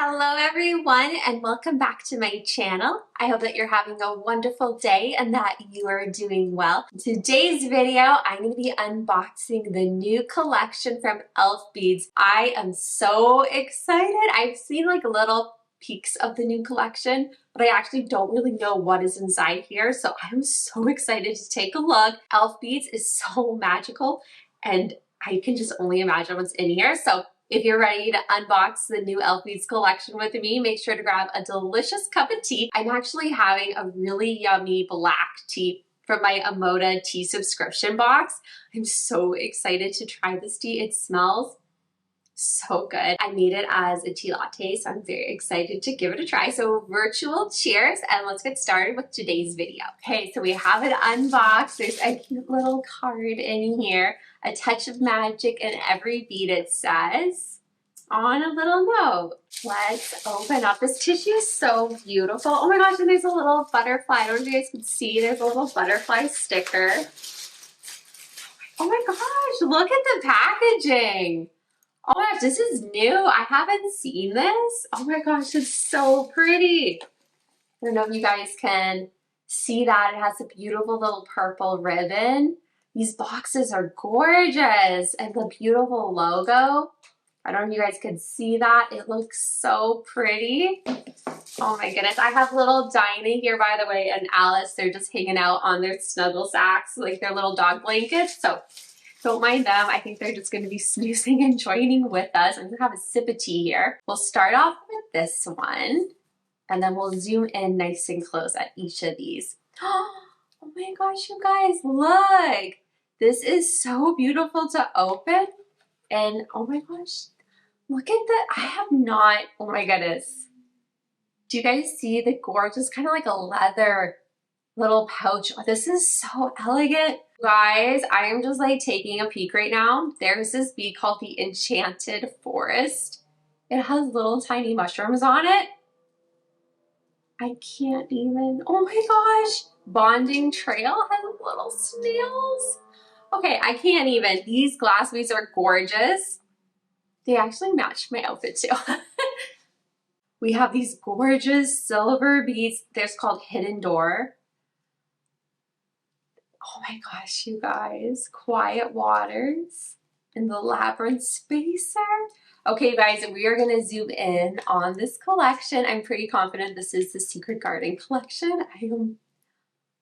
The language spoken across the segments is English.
Hello everyone and welcome back to my channel. I hope that you're having a wonderful day and that you are doing well. In today's video, I'm going to be unboxing the new collection from Elf Beads. I am so excited. I've seen like little peeks of the new collection, but I actually don't really know what is inside here. So I'm so excited to take a look. Elf Beads is so magical and I can just only imagine what's in here. So if you're ready to unbox the new Elf Beads collection with me, make sure to grab a delicious cup of tea. I'm actually having a really yummy black tea from my Amoda Tea subscription box. I'm so excited to try this tea. It smells so good. I made it as a tea latte, so I'm very excited to give it a try. So virtual cheers, and let's get started with today's video. Okay, so we have it unboxed. There's a cute little card in here. A touch of magic in every bead, it says, on a little note. Let's open up. This tissue is so beautiful. Oh my gosh, and there's a little butterfly. I don't know if you guys can see. There's a little butterfly sticker. Oh my gosh, look at the packaging. Oh my gosh, this is new. I haven't seen this. Oh my gosh, it's so pretty. I don't know if you guys can see that. It has a beautiful little purple ribbon. These boxes are gorgeous, and the beautiful logo. I don't know if you guys can see that. It looks so pretty. Oh my goodness. I have little Dinah here, by the way, and Alice. They're just hanging out on their snuggle sacks, like their little dog blankets. So don't mind them. I think they're just going to be snoozing and joining with us. I'm going to have a sip of tea here. We'll start off with this one, and then we'll zoom in nice and close at each of these. Oh my gosh, you guys, look. This is so beautiful to open. And oh my gosh, look at that. I have not, oh my goodness. Do you guys see the gorgeous, kind of like a leather little pouch? Oh, this is so elegant. Guys, I am just like taking a peek right now. There's this bead called the Enchanted Forest. It has little tiny mushrooms on it. I can't even, oh my gosh. Bonding Trail has little snails. Okay, I can't even. These glass beads are gorgeous. They actually match my outfit too. We have these gorgeous silver beads. There's called Hidden Door. Oh my gosh, you guys. Quiet Waters and the Labyrinth Spacer. Okay, guys, we are going to zoom in on this collection. I'm pretty confident this is the Secret Garden collection.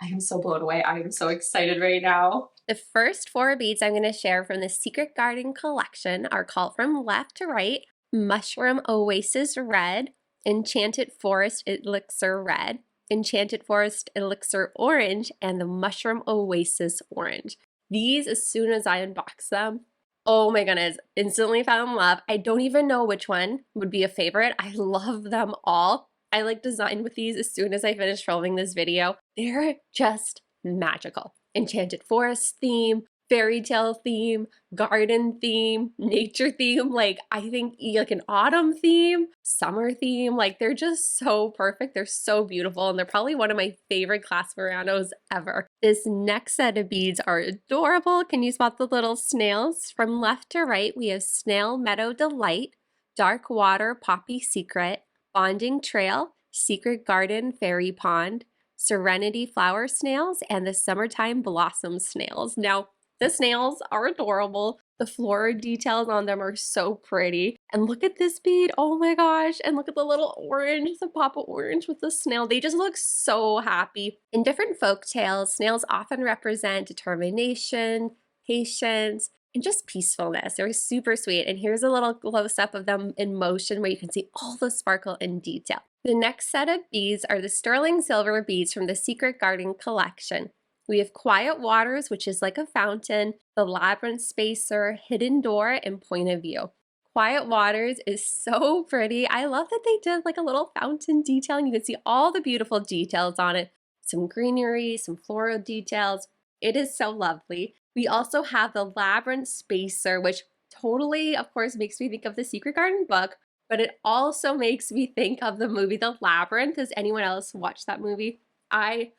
I am so blown away. I am so excited right now. The first 4 beads I'm going to share from the Secret Garden collection are called From Left to Right, Mushroom Oasis Red, Enchanted Forest Elixir Red, Enchanted Forest Elixir Orange, and the Mushroom Oasis Orange. These, as soon as I unbox them, oh my goodness, instantly fell in love. I don't even know which one would be a favorite. I love them all. I like designed with these as soon as I finished filming this video. They're just magical. Enchanted Forest theme, fairy tale theme, garden theme, nature theme, like I think like an autumn theme, summer theme, like they're just so perfect. They're so beautiful, and they're probably one of my favorite class Muranos ever. This next set of beads are adorable. Can you spot the little snails? From left to right, we have Snail Meadow Delight, Dark Water Poppy Secret, Bonding Trail, Secret Garden Fairy Pond, Serenity Flower Snails, and the Summertime Blossom Snails. Now, the snails are adorable. The floral details on them are so pretty. And look at this bead. Oh my gosh. And look at the little orange, the pop of orange with the snail. They just look so happy. In different folk tales, snails often represent determination, patience, and just peacefulness. They're super sweet. And here's a little close-up of them in motion where you can see all the sparkle and detail. The next set of beads are the sterling silver beads from the Secret Garden collection. We have Quiet Waters, which is like a fountain, the Labyrinth Spacer, Hidden Door, and Point of View. Quiet Waters is so pretty. I love that they did like a little fountain detail, and you can see all the beautiful details on it. Some greenery, some floral details. It is so lovely. We also have the Labyrinth Spacer, which totally, of course, makes me think of the Secret Garden book, but it also makes me think of the movie The Labyrinth. Has anyone else watched that movie? I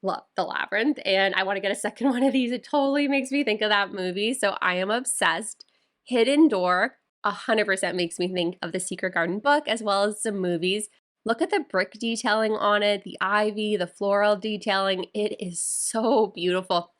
love The Labyrinth, and I want to get a second one of these. It totally makes me think of that movie, so I am obsessed. Hidden Door. 100% makes me think of the Secret Garden book as well as the movies. Look at the brick detailing on it, the ivy, the floral detailing. It is so beautiful.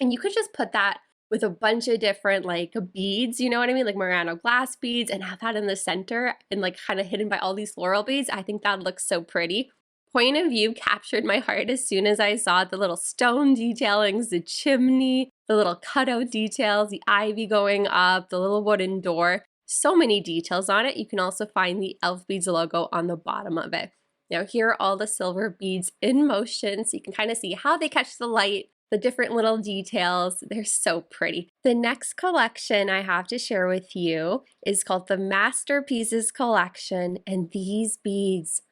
And you could just put that with a bunch of different like beads, you know what I mean? Like Murano glass beads, and have that in the center and like kind of hidden by all these floral beads. I think that looks so pretty. Point of view captured my heart as soon as I saw the little stone detailings, the chimney, the little cutout details, the ivy going up, the little wooden door. So many details on it. You can also find the Elf Beads logo on the bottom of it. Now here are all the silver beads in motion, so you can kind of see how they catch the light, the different little details. They're so pretty. The next collection I have to share with you is called the Masterpieces Collection, and these beads,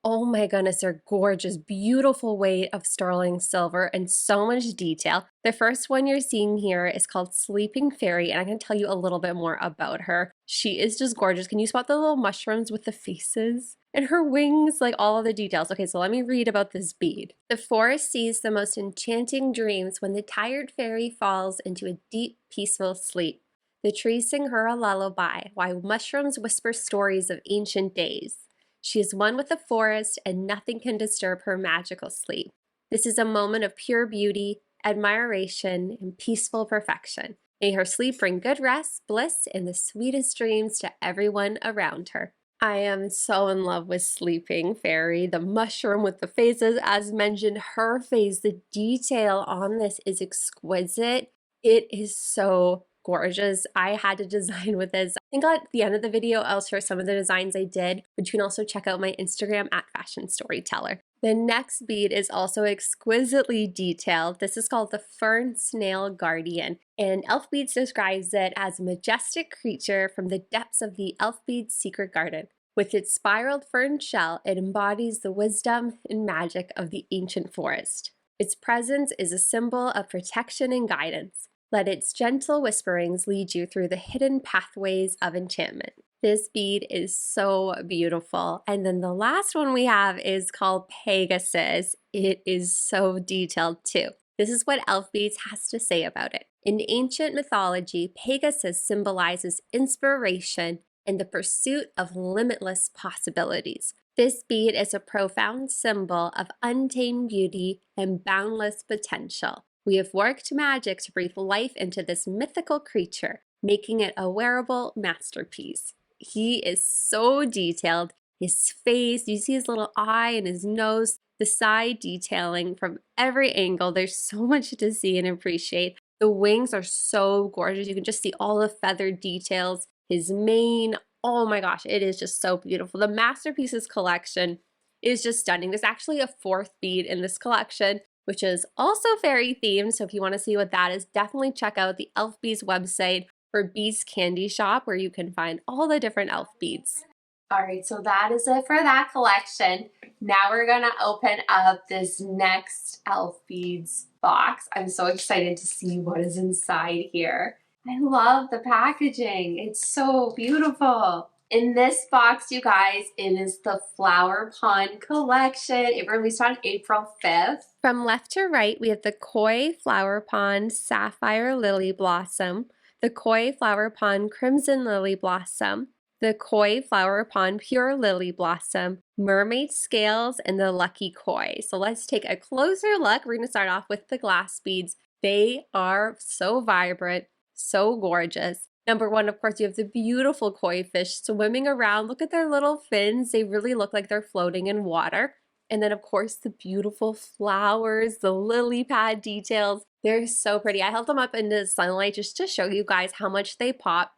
oh my goodness, they're gorgeous, beautiful weight of sterling silver and so much detail. The first one you're seeing here is called Sleeping Fairy, and I'm going to tell you a little bit more about her. She is just gorgeous. Can you spot the little mushrooms with the faces? And her wings, like all of the details. Okay, so let me read about this bead. The forest sees the most enchanting dreams when the tired fairy falls into a deep, peaceful sleep. The trees sing her a lullaby, while mushrooms whisper stories of ancient days. She is one with the forest, and nothing can disturb her magical sleep. This is a moment of pure beauty, admiration, and peaceful perfection. May her sleep bring good rest, bliss, and the sweetest dreams to everyone around her. I am so in love with Sleeping Fairy, the mushroom with the faces. As mentioned, her face, the detail on this is exquisite. It is so gorgeous. I had to design with this. I think at the end of the video, I'll share some of the designs I did, but you can also check out my Instagram at Fashion Storyteller. The next bead is also exquisitely detailed. This is called the Fern Snail Guardian, and Elf Beads describes it as a majestic creature from the depths of the Elf Beads secret garden. With its spiraled fern shell, it embodies the wisdom and magic of the ancient forest. Its presence is a symbol of protection and guidance. Let its gentle whisperings lead you through the hidden pathways of enchantment. This bead is so beautiful. And then the last one we have is called Pegasus. It is so detailed too. This is what Elf Beads has to say about it. In ancient mythology, Pegasus symbolizes inspiration and the pursuit of limitless possibilities. This bead is a profound symbol of untamed beauty and boundless potential. We have worked magic to breathe life into this mythical creature, making it a wearable masterpiece. He is so detailed. His face, you see his little eye and his nose, the side detailing from every angle. There's so much to see and appreciate. The wings are so gorgeous. You can just see all the feathered details. His mane, oh my gosh, it is just so beautiful. The Masterpieces collection is just stunning. There's actually a fourth bead in this collection, which is also fairy themed. So if you want to see what that is, definitely check out the Elf Beads website for Beads Candy Shop, where you can find all the different elf beads. All right, so that is it for that collection. Now we're gonna open up this next Elf Beads box. I'm so excited to see what is inside here. I love the packaging. It's so beautiful. In this box, you guys, it is the Flowerpond collection. It released on April 5th. From left to right, we have the Koi Flowerpond Sapphire Lily Blossom, the Koi Flowerpond Crimson Lily Blossom, the Koi Flowerpond Pure Lily Blossom, Mermaid Scales, and the Lucky Koi. So let's take a closer look. We're going to start off with the glass beads. They are so vibrant, so gorgeous. Number one, of course, you have the beautiful koi fish swimming around. Look at their little fins. They really look like they're floating in water. And then, of course, the beautiful flowers, the lily pad details. They're so pretty. I held them up into the sunlight just to show you guys how much they pop.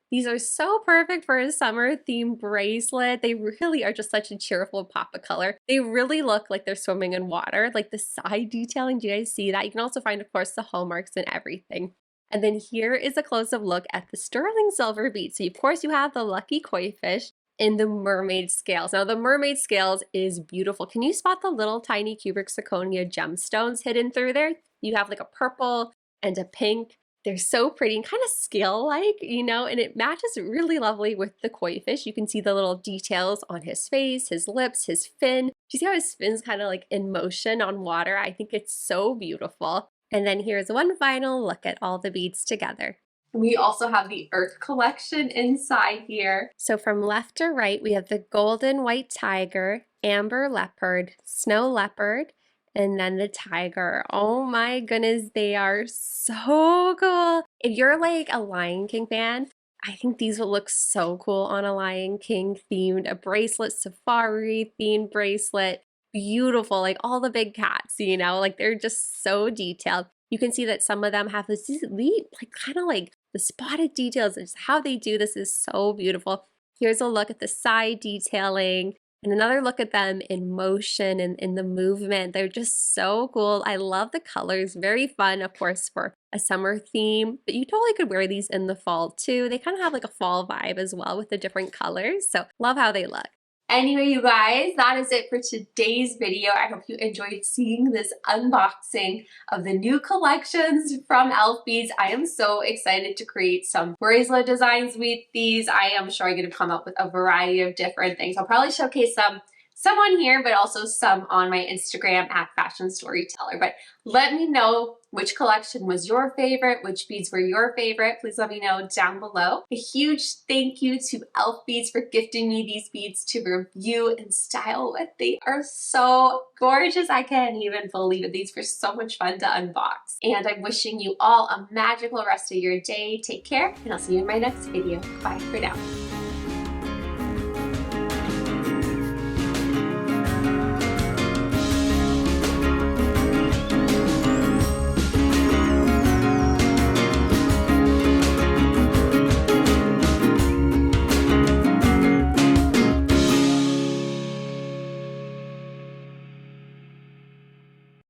These are so perfect for a summer themed bracelet. They really are just such a cheerful pop of color. They really look like they're swimming in water. Like the side detailing, do you guys see that? You can also find, of course, the hallmarks and everything. And then here is a close-up look at the sterling silver bead. So of course you have the lucky koi fish and the mermaid scales. Now the mermaid scales is beautiful. Can you spot the little tiny cubic zirconia gemstones hidden through there? You have like a purple and a pink. They're so pretty and kind of scale-like, you know, and it matches really lovely with the koi fish. You can see the little details on his face, his lips, his fin. Do you see how his fin's kind of like in motion on water? I think it's so beautiful. And then here's one final look at all the beads together. We also have the Earth collection inside here. So from left to right, we have the golden white tiger, amber leopard, snow leopard, and then the tiger. Oh my goodness, they are so cool. If you're like a Lion King fan, I think these will look so cool on a Lion King themed, a bracelet, safari themed bracelet. Beautiful, like all the big cats, you know, like they're just so detailed. You can see that some of them have this like kind of like the spotted details and just how they do this is so beautiful. Here's a look at the side detailing and another look at them in motion and in the movement. They're just so cool. I love the colors. Very fun, of course, for a summer theme, but you totally could wear these in the fall too. They kind of have like a fall vibe as well with the different colors. So love how they look. Anyway, you guys, that is it for today's video. I hope you enjoyed seeing this unboxing of the new collections from Elf Beads. I am so excited to create some bracelet designs with these. I am sure I'm going to come up with a variety of different things. I'll probably showcase some on here, but also some on my Instagram at Fashion Storyteller. But let me know which collection was your favorite, which beads were your favorite. Please let me know down below. A huge thank you to Elf Beads for gifting me these beads to review and style with. They are so gorgeous. I can't even believe it. These were so much fun to unbox. And I'm wishing you all a magical rest of your day. Take care, and I'll see you in my next video. Bye for now.